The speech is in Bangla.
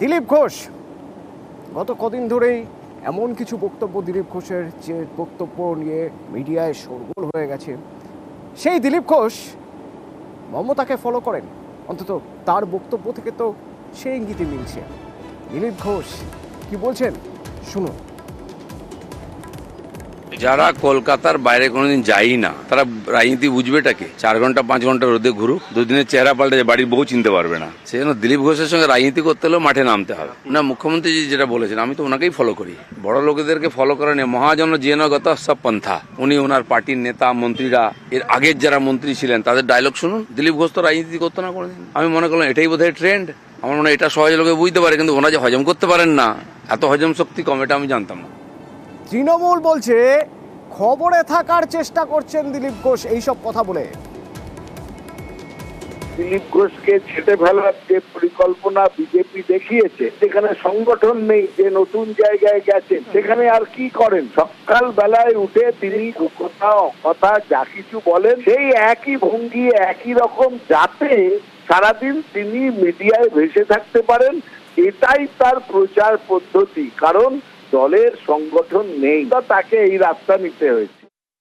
দিলীপ ঘোষ গত কদিন ধরেই এমন কিছু বক্তব্য দিলীপ ঘোষের যে বক্তব্য নিয়ে মিডিয়ায় শোরগোল হয়ে গেছে। সেই দিলীপ ঘোষ মমতাকে ফলো করেন, অন্তত তার বক্তব্য থেকে তো সেই ইঙ্গিতে মিলছে। দিলীপ ঘোষ কি বলছেন শুনুন। যারা কলকাতার বাইরে কোনোদিন যায়ই না তারা রাজনীতি বুঝবেটাকে? 4 ঘন্টা 5 ঘন্টা রোদে ঘুরুক, দুদিনের চেহারা পাল্টে বাড়ির বউ চিনতে পারবে না। সেজন্য দিলীপ ঘোষের সঙ্গে রাজনীতি করতে হলেও মাঠে নামতে হবে না। মুখ্যমন্ত্রী যেটা বলেছেন আমি তো ওনাকেই ফলো করি। বড় লোকেদেরকে ফলো করা নিয়ে মহাজন জেনগত সব পন্থা। উনি ওনার পার্টির নেতা মন্ত্রীরা, এর আগের যারা মন্ত্রী ছিলেন তাদের ডায়লগ শুনুন। দিলীপ ঘোষ তো রাজনীতি করতো না কোনোদিন। আমি মনে করলাম এটাই বোধহয় ট্রেন্ড। আমার মনে হয় এটা সহজ লোকে বুঝতে পারে, কিন্তু ওনারা যে হজম করতে পারেন না, এত হজম শক্তি কম, এটা আমি জানতাম না। তৃণমূল বলছে খবরে থাকার চেষ্টা করছেন দিলীপ ঘোষ এইসব কথা বলে। দিলীপ ঘোষকে ছেটে ফেলার যে পরিকল্পনা বিজেপি দেখিয়েছে, সেখানে সংগঠন নেই, যে নতুন জায়গায় গেছে সেখানে আর কি করেন? সকাল বেলায় উঠে তিনি কথা যা কিছু বলেন সেই একই ভঙ্গি একই রকম, যাতে সারাদিন তিনি মিডিয়ায় ভেসে থাকতে পারেন। এটাই তার প্রচার পদ্ধতি, কারণ দলের সংগঠন নেই, তাকে এই রাস্তা নিতে হয়েছে।